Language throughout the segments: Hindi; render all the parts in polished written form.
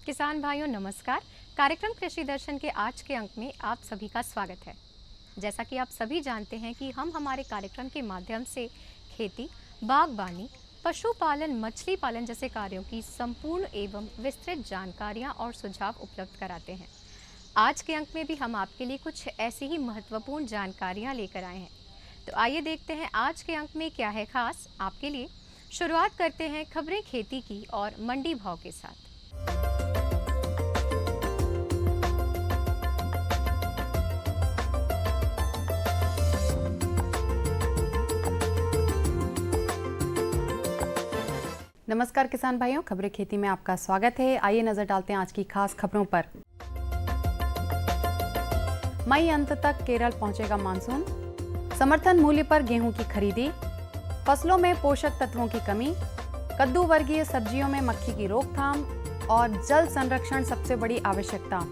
किसान भाइयों नमस्कार। कार्यक्रम कृषि दर्शन के आज के अंक में आप सभी का स्वागत है। जैसा कि आप सभी जानते हैं कि हम हमारे कार्यक्रम के माध्यम से खेती, बागवानी, पशुपालन, मछली पालन जैसे कार्यों की संपूर्ण एवं विस्तृत जानकारियां और सुझाव उपलब्ध कराते हैं। आज के अंक में भी हम आपके लिए कुछ ऐसी ही महत्वपूर्ण जानकारियां लेकर आए हैं। तो आइए देखते हैं आज के अंक में क्या है खास आपके लिए। शुरुआत करते हैं खबरें खेती की और मंडी भाव के साथ। नमस्कार किसान भाइयों, खबरें खेती में आपका स्वागत है। आइए नजर डालते हैं आज की खास खबरों पर। मई अंत तक केरल पहुंचेगा मानसून, समर्थन मूल्य पर गेहूं की खरीदी, फसलों में पोषक तत्वों की कमी, कद्दू वर्गीय सब्जियों में मक्खी की रोकथाम और जल संरक्षण सबसे बड़ी आवश्यकता।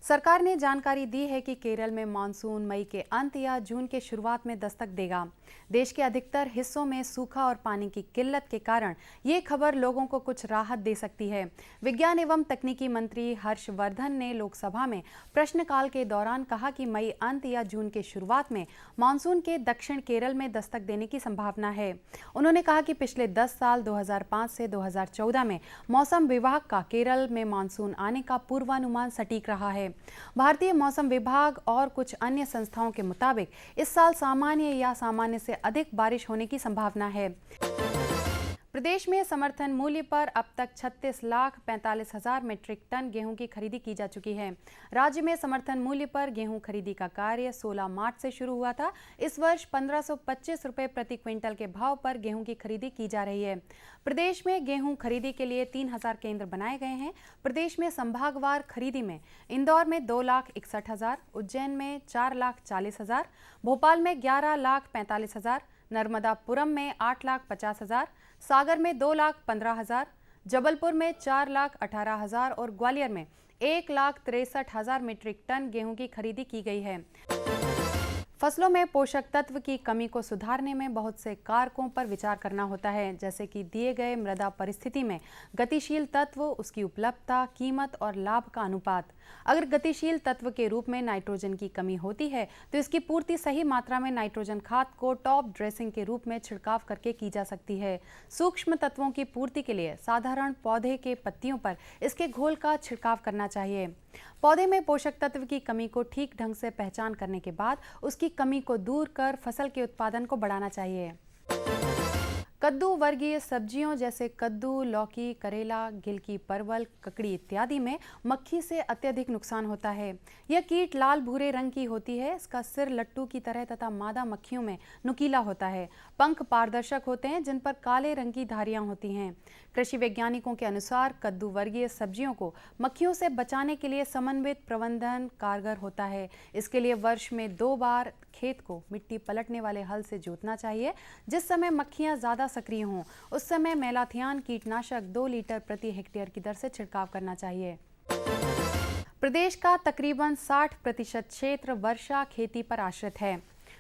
सरकार ने जानकारी दी है कि केरल में मानसून मई के अंत या जून के शुरुआत में दस्तक देगा। देश के अधिकतर हिस्सों में सूखा और पानी की किल्लत के कारण ये खबर लोगों को कुछ राहत दे सकती है। विज्ञान एवं तकनीकी मंत्री हर्षवर्धन ने लोकसभा में प्रश्नकाल के दौरान कहा कि मई अंत या जून के शुरुआत में मानसून के दक्षिण केरल में दस्तक देने की संभावना है। उन्होंने कहा कि पिछले 10 साल 2005 से 2014 में मौसम विभाग का केरल में मानसून आने का पूर्वानुमान सटीक रहा है। भारतीय मौसम विभाग और कुछ अन्य संस्थाओं के मुताबिक इस साल सामान्य या सामान्य से अधिक बारिश होने की संभावना है। प्रदेश में समर्थन मूल्य पर अब तक 36,45,000 मीट्रिक टन गेहूं की खरीदी की जा चुकी है। राज्य में समर्थन मूल्य पर गेहूं खरीदी का कार्य 16 मार्च से शुरू हुआ था। इस वर्ष 1525 रुपये प्रति क्विंटल के भाव पर गेहूं की खरीदी की जा रही है। प्रदेश में गेहूं खरीदी के लिए 3,000 केंद्र बनाए गए हैं। प्रदेश में संभागवार खरीदी में इंदौर में 2,61,000, उज्जैन में 4,40,000, भोपाल में 11,45,000, नर्मदापुरम में 8,50,000, सागर में 2,15,000, जबलपुर में 4,18,000 और ग्वालियर में 1,63,000 मीट्रिक टन गेहूं की खरीदी की गई है। फसलों में पोषक तत्व की कमी को सुधारने में बहुत से कारकों पर विचार करना होता है, जैसे कि दिए गए मृदा परिस्थिति में गतिशील तत्व, उसकी उपलब्धता, कीमत और लाभ का अनुपात। अगर गतिशील तत्व के रूप में नाइट्रोजन की कमी होती है तो इसकी पूर्ति सही मात्रा में नाइट्रोजन खाद को टॉप ड्रेसिंग के रूप में छिड़काव करके की जा सकती है। सूक्ष्म तत्वों की पूर्ति के लिए साधारण पौधे के पत्तियों पर इसके घोल का छिड़काव करना चाहिए। पौधे में पोषक तत्व की कमी को ठीक ढंग से पहचान करने के बाद उसकी कमी को दूर कर फसल के उत्पादन को बढ़ाना चाहिए। कद्दू वर्गीय सब्जियों जैसे कद्दू, लौकी, करेला, गिलकी, परवल, ककड़ी इत्यादि में मक्खी से अत्यधिक नुकसान होता है। यह कीट लाल भूरे रंग की होती है। इसका सिर लट्टू की तरह तथा मादा मक्खियों में नुकीला होता है। पंख पारदर्शक होते हैं जिन पर काले रंग की धारियां होती हैं। कृषि वैज्ञानिकों के अनुसार कद्दू वर्गीय सब्जियों को मक्खियों से बचाने के लिए समन्वित प्रबंधन कारगर होता है। इसके लिए वर्ष में 2 बार खेत को मिट्टी पलटने वाले हल से जोतना चाहिए। जिस समय मक्खियां ज्यादा सक्रिय हों उस समय मेलाथियान कीटनाशक 2 लीटर प्रति हेक्टेयर की दर से छिड़काव करना चाहिए। प्रदेश का तकरीबन 60% क्षेत्र वर्षा खेती पर आश्रित है।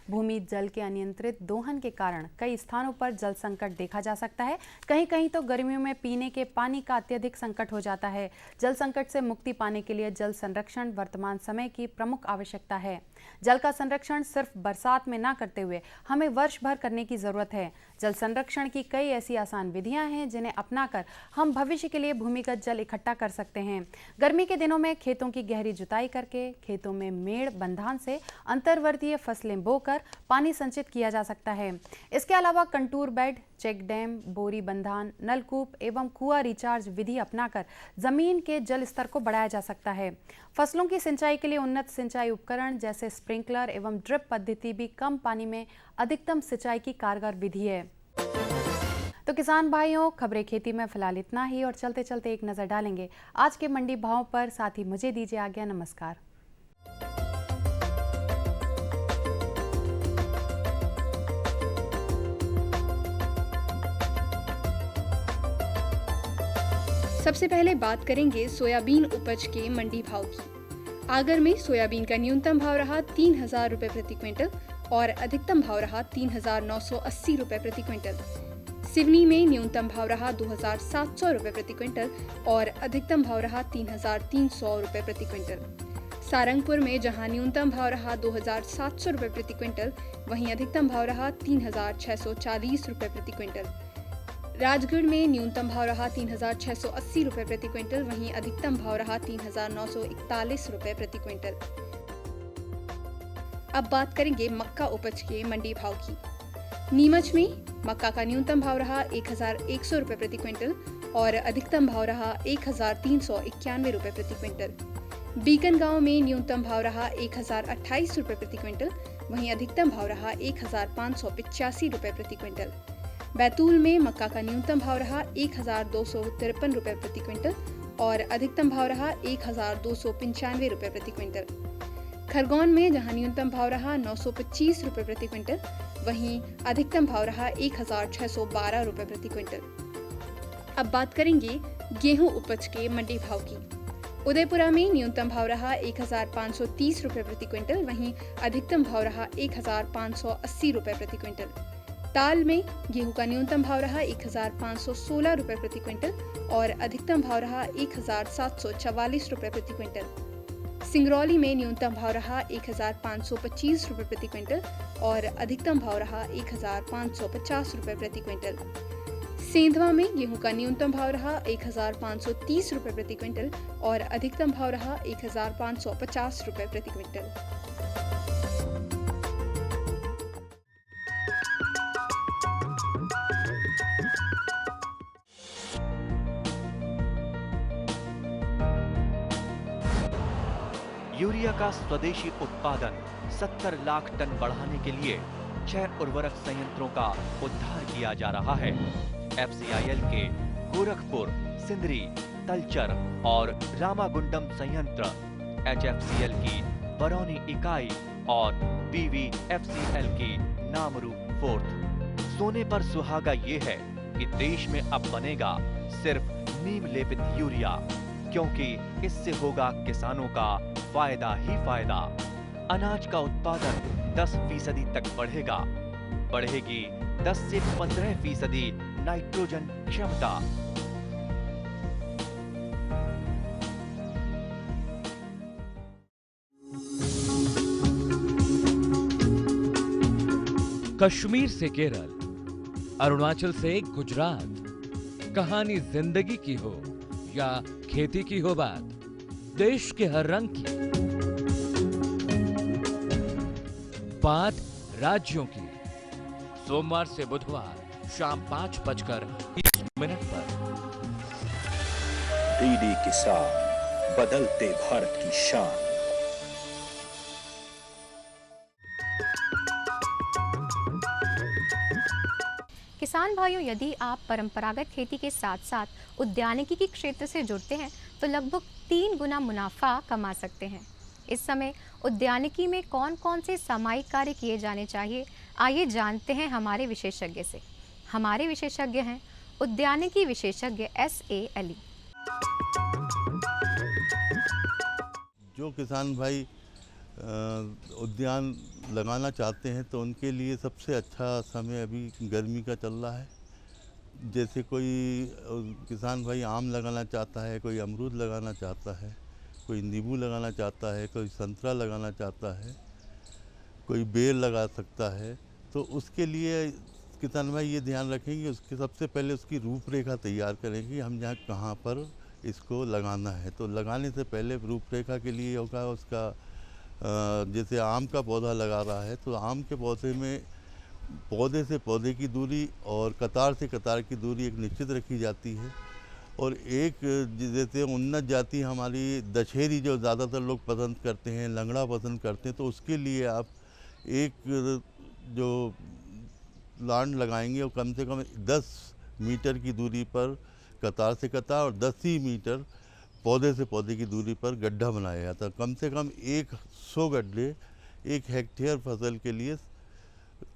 भूमि जल के अनियंत्रित दोहन के कारण कई स्थानों पर जल संकट देखा जा सकता है। कहीं कहीं तो गर्मियों में पीने के पानी का अत्यधिक संकट हो जाता है। जल संकट से मुक्ति पाने के लिए जल संरक्षण वर्तमान समय की प्रमुख आवश्यकता है। जल का संरक्षण सिर्फ बरसात में ना करते हुए हमें वर्ष भर करने की जरूरत है। जल संरक्षण की कई ऐसी आसान विधियां हैं जिन्हें अपनाकर हम भविष्य के लिए भूमिगत जल इकट्ठा कर सकते हैं। गर्मी के दिनों में खेतों की गहरी जुताई करके खेतों में मेड़ बंधान से अंतर्वर्तीय फसलें बोकर पानी संचित किया जा सकता है। इसके अलावा कंटूर बेड, चेक डैम, बोरी बंधान, नलकूप एवं कुआं रिचार्ज विधि अपनाकर जमीन के जल स्तर को बढ़ाया जा सकता है। फसलों की सिंचाई के लिए उन्नत सिंचाई उपकरण जैसे स्प्रिंकलर एवं ड्रिप पद्धति भी कम पानी में अधिकतम सिंचाई की कारगर विधि है। तो किसान भाइयों, खबरें खेती में फिलहाल इतना ही और चलते चलते एक नजर डालेंगे आज के मंडी भाव पर। साथ ही मुझे दीजिए आज्ञा। नमस्कार। सबसे पहले बात करेंगे सोयाबीन उपज के मंडी भाव की। आगर में सोयाबीन का न्यूनतम भाव रहा 3,000 रुपये प्रति क्विंटल और अधिकतम भाव रहा 3,980 रुपये प्रति क्विंटल। सिवनी में न्यूनतम भाव रहा 2,700 रुपए प्रति क्विंटल और अधिकतम भाव रहा 3,300 रुपए प्रति क्विंटल। सारंगपुर में जहां न्यूनतम भाव रहा 2,700 रुपए प्रति क्विंटल, वहीं अधिकतम भाव रहा 3,640 रुपए प्रति क्विंटल। राजगढ़ में न्यूनतम भाव रहा 3,680 रुपए प्रति क्विंटल, वहीं अधिकतम भाव रहा 3,941 रुपए प्रति क्विंटल। अब बात करेंगे मक्का उपज के मंडी भाव की। नीमच में मक्का का न्यूनतम भाव रहा 1,100 रुपए प्रति क्विंटल और अधिकतम भाव रहा 1,391 रुपए प्रति क्विंटल। बीकनगांव में न्यूनतम भाव रहा 1,028 रुपए प्रति क्विंटल, वहीं अधिकतम भाव रहा 1,585 रुपए प्रति क्विंटल। बैतूल में मक्का का न्यूनतम भाव रहा 1,253 रुपए प्रति क्विंटल और अधिकतम भाव रहा 1,295 रुपए प्रति क्विंटल। खरगोन में जहां न्यूनतम भाव रहा 925 रुपए प्रति क्विंटल, वहीं अधिकतम भाव रहा 1,612 रुपए प्रति क्विंटल। अब बात करेंगे गेहूं उपज के मंडी भाव की। उदयपुरा में न्यूनतम भाव रहा 1,530 रुपए प्रति क्विंटल, वहीं अधिकतम भाव रहा 1,580 रुपए प्रति क्विंटल। ताल में गेहूं का न्यूनतम भाव रहा 1,516 रुपए प्रति क्विंटल और अधिकतम भाव रहा 1,744 रुपए प्रति क्विंटल। सिंगरौली में न्यूनतम भाव रहा 1,525 रुपए प्रति क्विंटल और अधिकतम भाव रहा 1,550 रुपए प्रति क्विंटल। सेंधवा में गेहूं का न्यूनतम भाव रहा 1,530 रुपए प्रति क्विंटल और अधिकतम भाव रहा 1,550 रुपए प्रति क्विंटल। यूरिया का स्वदेशी उत्पादन 70 लाख टन बढ़ाने के लिए 6 उर्वरक संयंत्रों का उद्धार किया जा रहा है। FCIL के गोरखपुर, सिंदरी, तलचर और रामागुंडम संयंत्र, HFCL की बरौनी इकाई और BVFCL की नामरू फोर्थ। सोने पर सुहागा ये है कि देश में अब बनेगा सिर्फ नीम लेपित यूरिया, क्योंकि इससे होगा किसानों का फायदा ही फायदा। अनाज का उत्पादन 10% तक बढ़ेगा। बढ़ेगी 10 से 15% नाइट्रोजन क्षमता। कश्मीर से केरल, अरुणाचल से गुजरात, कहानी जिंदगी की हो या खेती की हो बात, देश के हर रंग की बात राज्यों की। सोमवार से बुधवार शाम 5:30 पर डीडी किसान, बदलते भारत की शान। किसान भाइयों, यदि आप परंपरागत खेती के साथ साथ उद्यानिकी के क्षेत्र से जुड़ते हैं तो लगभग 3 गुना मुनाफा कमा सकते हैं। इस समय उद्यानिकी में कौन कौन से सामायिक कार्य किए जाने चाहिए, आइए जानते हैं हमारे विशेषज्ञ से। हमारे विशेषज्ञ हैं उद्यानिकी विशेषज्ञ SA अली। जो किसान भाई उद्यान लगाना चाहते हैं तो उनके लिए सबसे अच्छा समय अभी गर्मी का चल रहा है। जैसे कोई किसान भाई आम लगाना चाहता है, कोई अमरूद लगाना चाहता है, कोई नींबू लगाना चाहता है, कोई संतरा लगाना चाहता है, कोई बेर लगा सकता है। तो उसके लिए किसान भाई ये ध्यान रखेंगे, उसके सबसे पहले उसकी रूपरेखा तैयार करेंगे, हम यहाँ कहाँ पर इसको लगाना है। तो लगाने से पहले रूपरेखा के लिए होगा उसका, जैसे आम का पौधा लगा रहा है तो आम के पौधे में पौधे से पौधे की दूरी और कतार से कतार की दूरी एक निश्चित रखी जाती है। और एक जैसे उन्नत जाति हमारी दशहरी जो ज़्यादातर लोग पसंद करते हैं, लंगड़ा पसंद करते हैं, तो उसके लिए आप एक जो प्लांट लगाएंगे वो कम से कम 10 मीटर की दूरी पर कतार से कतार और 10 ही मीटर पौधे से पौधे की दूरी पर गड्ढा बनाया जाता है। कम से कम 100 गड्ढे 1 हेक्टेयर फसल के लिए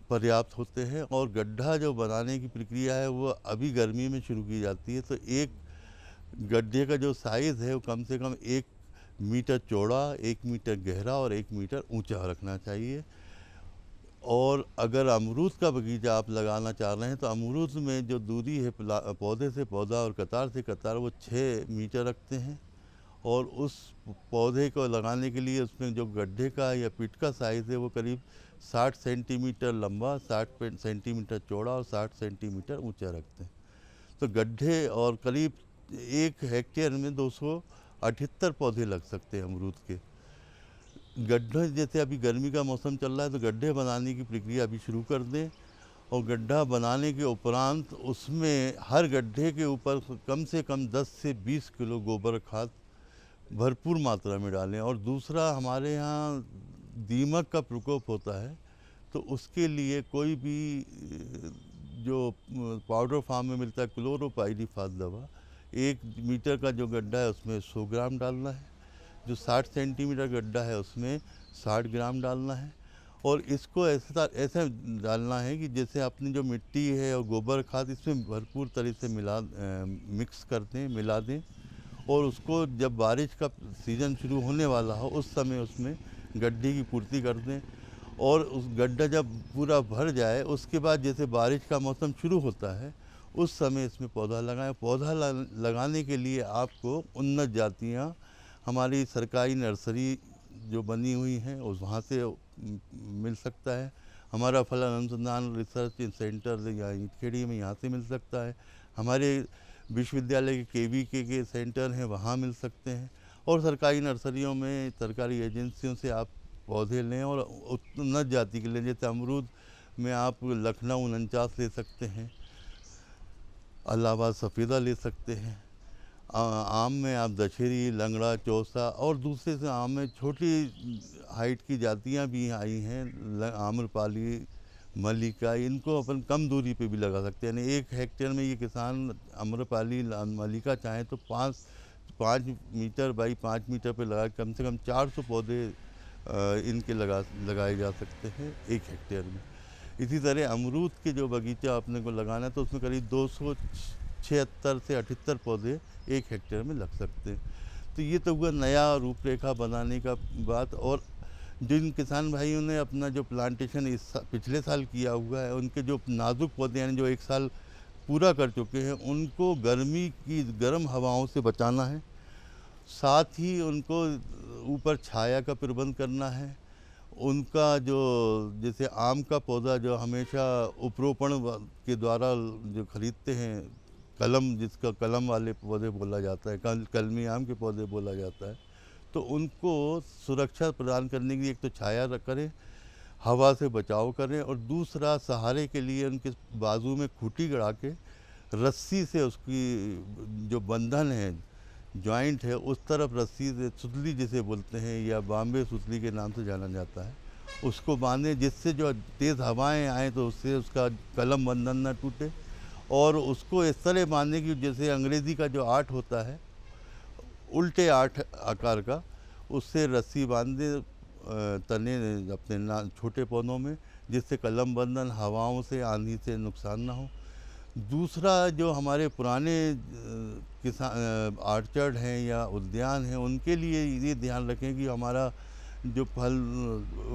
पर्याप्त होते हैं। और गड्ढा जो बनाने की प्रक्रिया है वो अभी गर्मी में शुरू की जाती है। तो एक गड्ढे का जो साइज़ है वो कम से कम 1 मीटर चौड़ा, 1 मीटर गहरा और 1 मीटर ऊंचा रखना चाहिए। और अगर अमरूद का बगीचा आप लगाना चाह रहे हैं तो अमरूद में जो दूरी है पौधे से पौधा और कतार से कतार वो 6 मीटर रखते हैं। और उस पौधे को लगाने के लिए उसमें जो गड्ढे का या पिट का साइज़ है वो करीब 60 सेंटीमीटर लंबा, 60 सेंटीमीटर चौड़ा और 60 सेंटीमीटर ऊंचा रखते हैं। तो गड्ढे और करीब 1 हेक्टेयर में 278 पौधे लग सकते हैं अमरूद के। गड्ढे जैसे अभी गर्मी का मौसम चल रहा है तो गड्ढे बनाने की प्रक्रिया अभी शुरू कर दें, और गड्ढा बनाने के उपरांत उसमें हर गड्ढे के ऊपर कम से कम 10 से 20 किलो गोबर खाद भरपूर मात्रा में डालें। और दूसरा, हमारे यहाँ दीमक का प्रकोप होता है तो उसके लिए कोई भी जो पाउडर फार्म में मिलता है क्लोरोपाइरीफास दवा, 1 मीटर का जो गड्ढा है उसमें 100 ग्राम डालना है, जो 60 सेंटीमीटर गड्ढा है उसमें 60 ग्राम डालना है। और इसको ऐसे डालना है कि जैसे अपनी जो मिट्टी है और गोबर खाद इसमें भरपूर तरह से मिक्स कर दें, मिला दें। और उसको जब बारिश का सीज़न शुरू होने वाला हो उस समय उसमें गड्ढे की पूर्ति कर दें। और उस गड्ढा जब पूरा भर जाए उसके बाद जैसे बारिश का मौसम शुरू होता है उस समय इसमें पौधा लगाएं। पौधा लगाने के लिए आपको उन्नत जातियाँ हमारी सरकारी नर्सरी जो बनी हुई हैं उस वहाँ से मिल सकता है। हमारा फल अनुसंधान रिसर्च सेंटर या ईटखेड़ी में यहाँ से मिल सकता है। हमारे विश्वविद्यालय के KVK के सेंटर हैं वहाँ मिल सकते हैं। और सरकारी नर्सरियों में, सरकारी एजेंसियों से आप पौधे लें और उन्नत जाति के लें। जैसे अमरूद में आप लखनऊ 49 ले सकते हैं, इलाहाबाद सफ़ेदा ले सकते हैं। आम में आप दशहरी, लंगड़ा, चौसा और दूसरे से आम में छोटी हाइट की जातियां भी आई हैं, आम्रपाली, मल्लिका, इनको अपन कम दूरी पे भी लगा सकते हैं। यानी 1 हेक्टेयर में ये किसान आम्रपाली, मल्लिका चाहें तो 5 मीटर बाई 5 मीटर पे लगा कम से कम 400 पौधे इनके लगाए जा सकते हैं 1 हेक्टेयर में। इसी तरह अमरूद के जो बगीचा अपने को लगाना है तो उसमें करीब 276 से 78 पौधे 1 हेक्टेयर में लग सकते हैं। तो ये तो हुआ नया रूपरेखा बनाने का बात। और जिन किसान भाइयों ने अपना जो प्लांटेशन पिछले साल किया हुआ है उनके जो नाजुक पौधे यानी जो 1 साल पूरा कर चुके हैं उनको गर्मी की गर्म हवाओं से बचाना है। साथ ही उनको ऊपर छाया का प्रबंध करना है। उनका जो जैसे आम का पौधा जो हमेशा उपरोपण के द्वारा जो खरीदते हैं, कलम, जिसका कलम वाले पौधे बोला जाता है, कलमी आम के पौधे बोला जाता है, तो उनको सुरक्षा प्रदान करने के लिए एक तो छाया करें, हवा से बचाव करें, और दूसरा सहारे के लिए उनके बाजू में खूंटी गड़ा के रस्सी से उसकी जो बंधन है, जॉइंट है, उस तरफ रस्सी से सुतली जिसे बोलते हैं या बॉम्बे सुतली के नाम से जाना जाता है, उसको बांधें जिससे जो तेज़ हवाएं आएँ तो उससे उसका कलम बंधन न टूटे। और उसको इस तरह बांधें कि जैसे अंग्रेज़ी का जो 8 होता है, उल्टे 8 आकार का, उससे रस्सी बांध दें तने अपने छोटे पौधों में, जिससे कलम बंधन हवाओं से, आंधी से नुकसान ना हो। दूसरा, जो हमारे पुराने किसान आर्चर्ड हैं या उद्यान हैं उनके लिए ये ध्यान रखें कि हमारा जो फल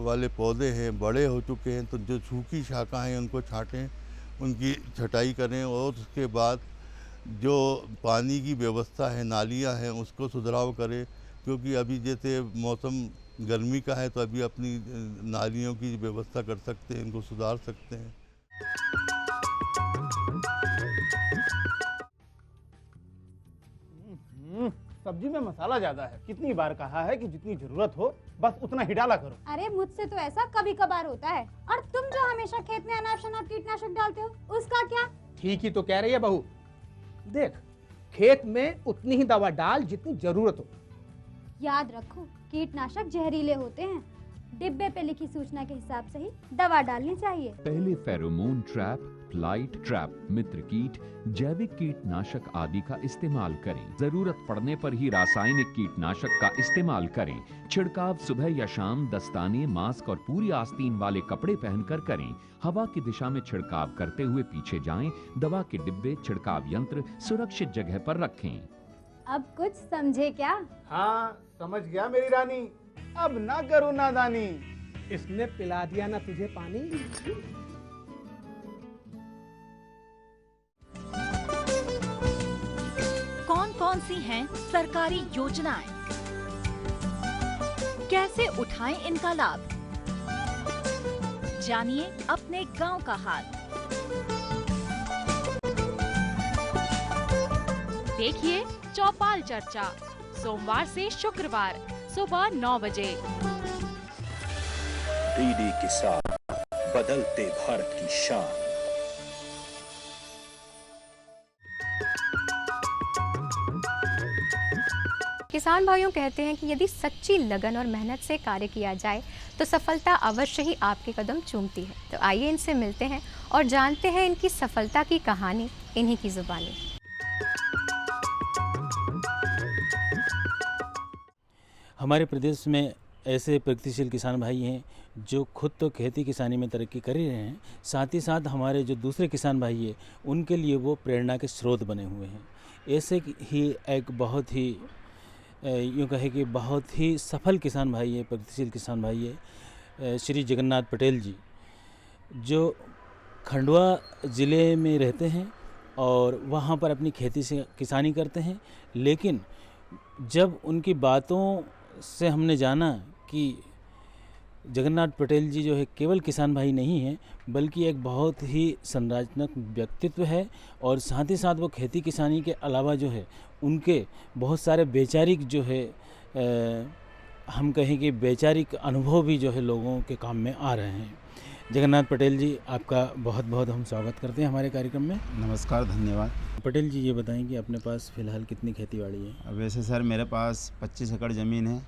वाले पौधे हैं बड़े हो चुके हैं तो जो सूखी शाखा हैं उनको छाँटें, उनकी छटाई करें। और उसके बाद जो पानी की व्यवस्था है, नालियाँ हैं, उसको सुधाराव करें, क्योंकि अभी जैसे मौसम गर्मी का है तो अभी अपनी नालियों की व्यवस्था कर सकते हैं, इनको सुधार सकते हैं। सब्जी में मसाला ज्यादा है। कितनी बार कहा है कि जितनी जरूरत हो बस उतना ही डाला करो। अरे मुझसे तो ऐसा कभी कभार होता है। और तुम जो हमेशा खेत में अनाप शनाप कीटनाशक डालते हो, उसका क्या? ठीक ही तो कह रही है बहू। देख, खेत में उतनी ही दवा डाल जितनी जरूरत हो। याद रखो, कीटनाशक जहरीले होते हैं। डिब्बे पे लिखी सूचना के हिसाब से ही दवा डालनी चाहिए। पहले फेरोमोन ट्रैप, फ्लाइट ट्रैप, मित्र कीट, जैविक कीटनाशक आदि का इस्तेमाल करें। जरूरत पड़ने पर ही रासायनिक कीटनाशक का इस्तेमाल करें। छिड़काव सुबह या शाम दस्ताने, मास्क और पूरी आस्तीन वाले कपड़े पहनकर करें। हवा की दिशा में छिड़काव करते हुए पीछे जाएं। दवा के डिब्बे, छिड़काव यंत्र सुरक्षित जगह पर रखें। अब कुछ समझे क्या? हाँ, समझ गया मेरी रानी। अब ना करो नादानी। इसने पिला दिया ना तुझे पानी। कौन कौन सी हैं सरकारी योजनाएं, कैसे उठाएं इनका लाभ, जानिए अपने गांव का हाल। देखिए चौपाल चर्चा सोमवार से शुक्रवार सुबह 9 बजे। डीडी किसान, बदलते भारत की शान। किसान भाइयों कहते हैं कि यदि सच्ची लगन और मेहनत से कार्य किया जाए तो सफलता अवश्य ही आपके कदम चूमती है। तो आइए इनसे मिलते हैं और जानते हैं इनकी सफलता की कहानी इन्हीं की जुबानी। हमारे प्रदेश में ऐसे प्रगतिशील किसान भाई हैं जो खुद तो खेती किसानी में तरक्की कर ही रहे हैं, साथ ही साथ हमारे जो दूसरे किसान भाई हैं उनके लिए वो प्रेरणा के स्रोत बने हुए हैं। ऐसे ही एक बहुत ही यूँ कहे कि बहुत ही सफल किसान भाई है, प्रगतिशील किसान भाई है श्री जगन्नाथ पटेल जी, जो खंडवा ज़िले में रहते हैं और वहाँ पर अपनी खेती से किसानी करते हैं। लेकिन जब उनकी बातों से हमने जाना कि जगन्नाथ पटेल जी जो है केवल किसान भाई नहीं हैं बल्कि एक बहुत ही संरचनात्मक व्यक्तित्व है, और साथ ही साथ वो खेती किसानी के अलावा जो है उनके बहुत सारे वैचारिक जो है हम कहें कि वैचारिक अनुभव भी जो है लोगों के काम में आ रहे हैं। जगन्नाथ पटेल जी, आपका बहुत बहुत हम स्वागत करते हैं हमारे कार्यक्रम में। नमस्कार, धन्यवाद। पटेल जी, ये बताएं कि अपने पास फ़िलहाल कितनी खेतीबाड़ी है? वैसे सर मेरे पास 25 एकड़ ज़मीन है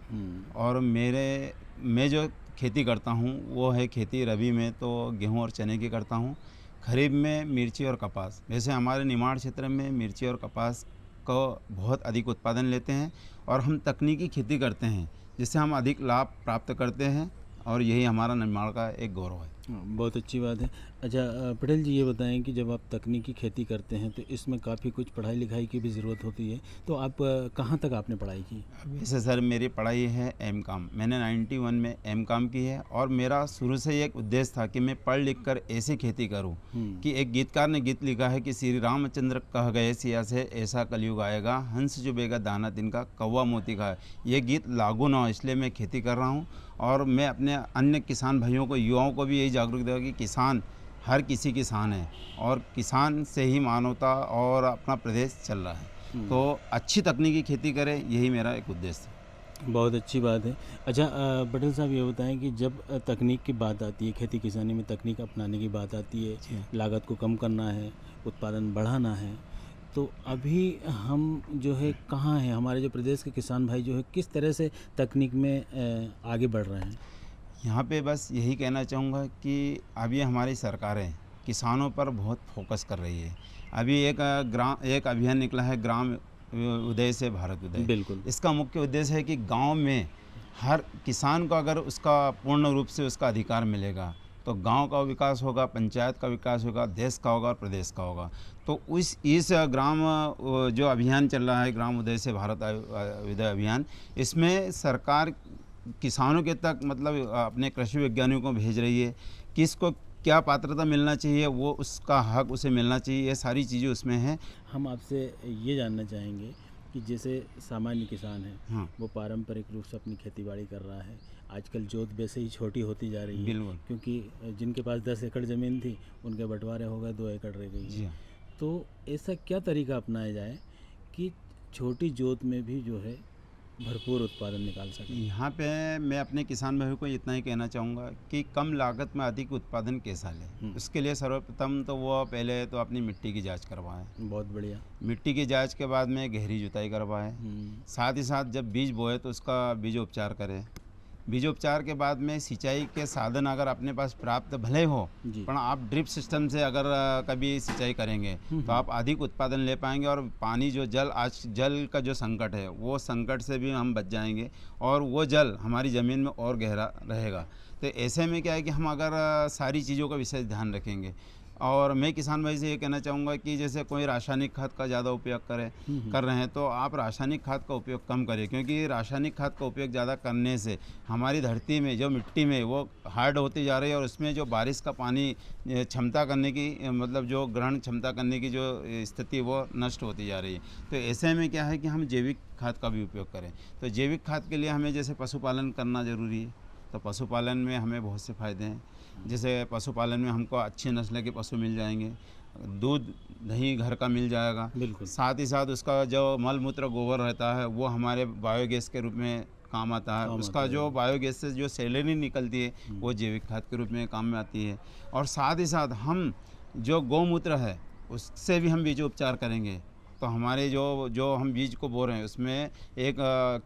और मैं जो खेती करता हूँ वो है खेती रबी में तो गेहूँ और चने की करता हूँ, खरीफ में मिर्ची और कपास। वैसे हमारे निमाड़ क्षेत्र में मिर्ची और कपास को बहुत अधिक उत्पादन लेते हैं और हम तकनीकी खेती करते हैं जिससे हम अधिक लाभ प्राप्त करते हैं, और यही हमारा निमाड़ का एक गौरव है। बहुत अच्छी बात है। अच्छा पटेल जी, ये बताएं कि जब आप तकनीकी खेती करते हैं तो इसमें काफ़ी कुछ पढ़ाई लिखाई की भी ज़रूरत होती है, तो आप कहाँ तक आपने पढ़ाई की? वैसे सर मेरी पढ़ाई है एम.कॉम, मैंने 91 में एम.कॉम की है, और मेरा शुरू से ही एक उद्देश्य था कि मैं पढ़ लिख कर ऐसी खेती करूं कि एक गीतकार ने गीत लिखा है कि श्री रामचंद्र कह गए सिया से ऐसा कलयुग आएगा, हंस चुभेगा दाना तिनका कौवा मोती खाए। ये गीत लागू ना हो इसलिए मैं खेती कर रहा हूँ, और मैं अपने अन्य किसान भाइयों को, युवाओं को भी यही जागरूक देगा कि किसान हर किसी किसान है और किसान से ही मानवता और अपना प्रदेश चल रहा है। तो अच्छी तकनीकी खेती करें, यही मेरा एक उद्देश्य है। बहुत अच्छी बात है। अच्छा पटेल साहब, ये बताएं कि जब तकनीक की बात आती है, खेती किसानी में तकनीक अपनाने की बात आती है, लागत को कम करना है, उत्पादन बढ़ाना है, तो अभी हम जो है कहाँ हैं? हमारे जो प्रदेश के किसान भाई जो है किस तरह से तकनीक में आगे बढ़ रहे हैं? यहाँ पे बस यही कहना चाहूँगा कि अभी हमारी सरकारें किसानों पर बहुत फोकस कर रही है। अभी एक अभियान निकला है ग्राम उदय से भारत उदय। बिल्कुल। इसका मुख्य उद्देश्य है कि गांव में हर किसान को अगर उसका पूर्ण रूप से उसका अधिकार मिलेगा तो गांव का विकास होगा, पंचायत का विकास होगा, देश का होगा और प्रदेश का होगा। तो इस ग्राम जो अभियान चल रहा है ग्राम उदय से भारत उदय अभियान, इसमें सरकार किसानों के तक मतलब अपने कृषि वैज्ञानिकों को भेज रही है, किसको क्या पात्रता मिलना चाहिए, वो उसका हक उसे मिलना चाहिए, ये सारी चीज़ें उसमें हैं। हम आपसे ये जानना चाहेंगे कि जैसे सामान्य किसान है, हाँ, वो पारंपरिक रूप से अपनी खेतीबाड़ी कर रहा है, आजकल जोत वैसे ही छोटी होती जा रही है, क्योंकि जिनके पास 10 एकड़ ज़मीन थी उनके बंटवारे हो गए, 2 एकड़ रह गई है। तो ऐसा क्या तरीका अपनाया जाए कि छोटी जोत में भी जो है भरपूर उत्पादन निकाल सकें? यहाँ पे मैं अपने किसान भाइयों को इतना ही कहना चाहूँगा कि कम लागत में अधिक उत्पादन कैसा लें। उसके लिए सर्वप्रथम तो वो पहले तो अपनी मिट्टी की जांच करवाएं। बहुत बढ़िया। मिट्टी की जांच के बाद में गहरी जुताई करवाएं। साथ ही साथ जब बीज बोए तो उसका बीजोपचार करें। बीजोपचार के बाद में सिंचाई के साधन अगर अपने पास प्राप्त भले हो, पर आप ड्रिप सिस्टम से अगर कभी सिंचाई करेंगे तो आप अधिक उत्पादन ले पाएंगे, और पानी जो जल का जो संकट है वो संकट से भी हम बच जाएंगे, और वो जल हमारी ज़मीन में और गहरा रहेगा। तो ऐसे में क्या है कि हम अगर सारी चीज़ों का विशेष ध्यान रखेंगे और मैं किसान भाई से ये कहना चाहूँगा कि जैसे कोई रासायनिक खाद का ज़्यादा उपयोग कर रहे हैं तो आप रासायनिक खाद का उपयोग कम करें, क्योंकि रासायनिक खाद का उपयोग ज़्यादा करने से हमारी धरती में जो मिट्टी में वो हार्ड होती जा रही है और उसमें जो बारिश का पानी क्षमता करने की मतलब जो ग्रहण क्षमता करने की जो स्थिति वो नष्ट होती जा रही है। तो ऐसे में क्या है कि हम जैविक खाद का भी उपयोग करें। तो जैविक खाद के लिए हमें जैसे पशुपालन करना ज़रूरी है, तो पशुपालन में हमें बहुत से फ़ायदे हैं। जैसे पशुपालन में हमको अच्छी नस्ल के पशु मिल जाएंगे, दूध दही घर का मिल जाएगा, बिल्कुल। साथ ही साथ उसका जो मल मूत्र गोबर रहता है वो हमारे बायोगैस के रूप में काम आता है। उसका जो बायोगैस से जो सैलरी निकलती है वो जैविक खाद के रूप में काम में आती है। और साथ ही साथ हम जो गौमूत्र है उससे भी हम बीजोपचार करेंगे तो हमारे जो हम बीज को बो रहे हैं उसमें एक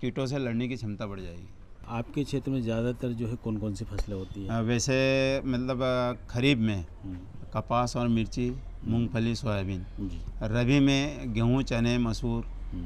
कीटों से लड़ने की क्षमता बढ़ जाएगी। आपके क्षेत्र में ज़्यादातर जो है कौन कौन सी फसलें होती हैं? वैसे मतलब खरीफ में कपास और मिर्ची, मूंगफली, सोयाबीन, रबी में गेहूं, चने, मसूर,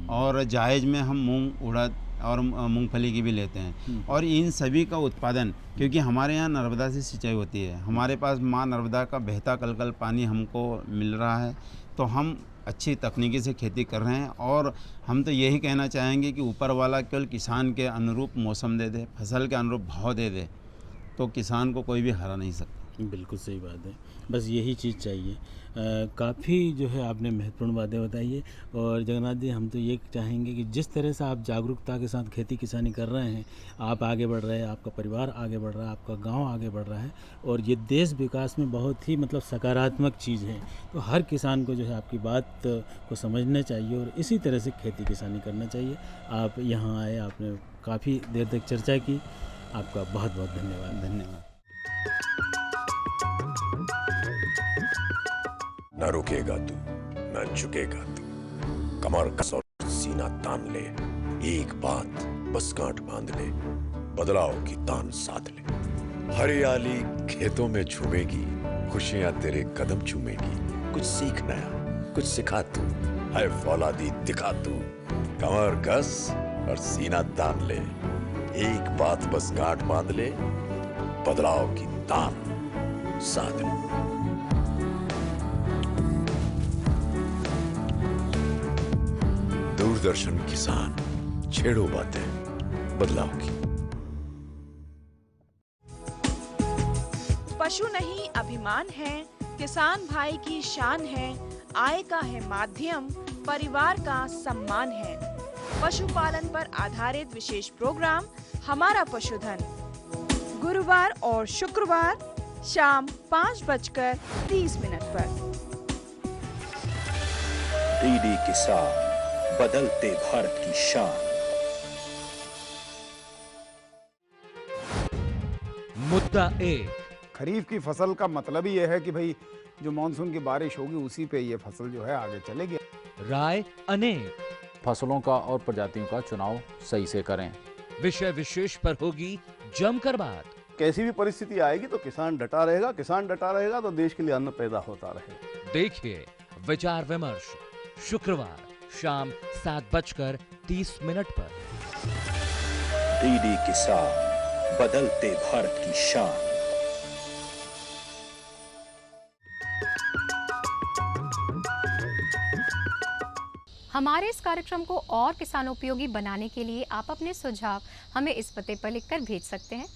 और जायज़ में हम मूंग, उड़द और मूंगफली की भी लेते हैं। और इन सभी का उत्पादन, क्योंकि हमारे यहाँ नर्मदा से सिंचाई होती है, हमारे पास माँ नर्मदा का बहता कलकल पानी हमको मिल रहा है, तो हम अच्छी तकनीकी से खेती कर रहे हैं। और हम तो यही कहना चाहेंगे कि ऊपर वाला केवल किसान के अनुरूप मौसम दे दे, फसल के अनुरूप भाव दे दे, तो किसान को कोई भी हरा नहीं सकता। बिल्कुल सही बात है, बस यही चीज़ चाहिए। काफ़ी जो है आपने महत्वपूर्ण बातें बताई है। और जगन्नाथ जी, हम तो ये चाहेंगे कि जिस तरह से आप जागरूकता के साथ खेती किसानी कर रहे हैं, आप आगे बढ़ रहे हैं, आपका परिवार आगे बढ़ रहा है, आपका गांव आगे बढ़ रहा है, और ये देश विकास में बहुत ही मतलब सकारात्मक चीज़ है। तो हर किसान को जो है आपकी बात को समझना चाहिए और इसी तरह से खेती किसानी करना चाहिए। आप यहाँ आए, आपने काफ़ी देर तक चर्चा की, आपका बहुत बहुत धन्यवाद। धन्यवाद। न रुकेगा तू, न झुकेगा तू, कमर कस और सीना तान ले, एक बात बस गांठ बांध ले, बदलाव की तान साध ले। हरियाली खेतों में झूमेगी, खुशियां तेरे कदम चूमेगी। कुछ सीख नया, कुछ सिखा तू, है फौलादी दिखा तू, कमर कस और सीना तान ले, एक बात बस गांठ बांध ले, बदलाव की तान साध ले। दूरदर्शन किसान, छेड़ो बातें बदलाव की। पशु नहीं अभिमान है, किसान भाई की शान है, आय का है माध्यम, परिवार का सम्मान है। पशुपालन पर आधारित विशेष प्रोग्राम हमारा पशुधन, गुरुवार और शुक्रवार शाम 5:30 पर। डीडी किसान, बदलते भारत की शान। मुद्दा एक, खरीफ की फसल का मतलब ही यह है कि भाई जो मानसून की बारिश होगी उसी पे ये फसल जो है आगे चलेगी। राय अनेक, फसलों का और प्रजातियों का चुनाव सही से करें। विषय विशेष पर होगी जमकर बात। कैसी भी परिस्थिति आएगी तो किसान डटा रहेगा, किसान डटा रहेगा तो देश के लिए अन्न पैदा होता रहेगा। देखिए विचार विमर्श शुक्रवार शाम 7:30 पर। डीडी किसान, बदलते भारत की शान। हमारे इस कार्यक्रम को और किसानोपयोगी बनाने के लिए आप अपने सुझाव हमें इस पते पर लिखकर भेज सकते हैं।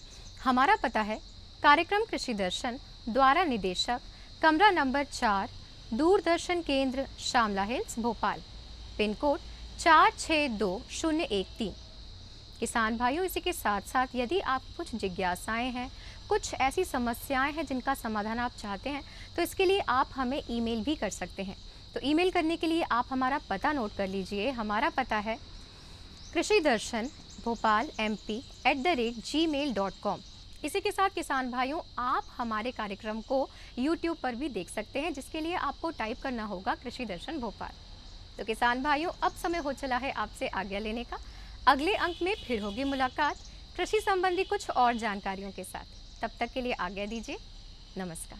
हमारा पता है कार्यक्रम कृषि दर्शन, द्वारा निदेशक, कमरा नंबर 4, दूरदर्शन केंद्र, Shamla hills, Bhopal, pin code 462013। किसान भाइयों, इसी के साथ साथ यदि आप कुछ जिज्ञासाएं हैं, कुछ ऐसी समस्याएं हैं जिनका समाधान आप चाहते हैं, तो इसके लिए आप हमें ईमेल भी कर सकते हैं। तो ईमेल करने के लिए आप हमारा पता नोट कर लीजिए। हमारा पता है कृषि दर्शन भोपाल mp@gmail.com। इसी के साथ किसान भाइयों, आप हमारे कार्यक्रम को YouTube पर भी देख सकते हैं, जिसके लिए आपको टाइप करना होगा कृषि दर्शन भोपाल। तो किसान भाइयों, अब समय हो चला है आपसे आज्ञा लेने का। अगले अंक में फिर होगी मुलाकात कृषि संबंधी कुछ और जानकारियों के साथ। तब तक के लिए आज्ञा दीजिए। नमस्कार।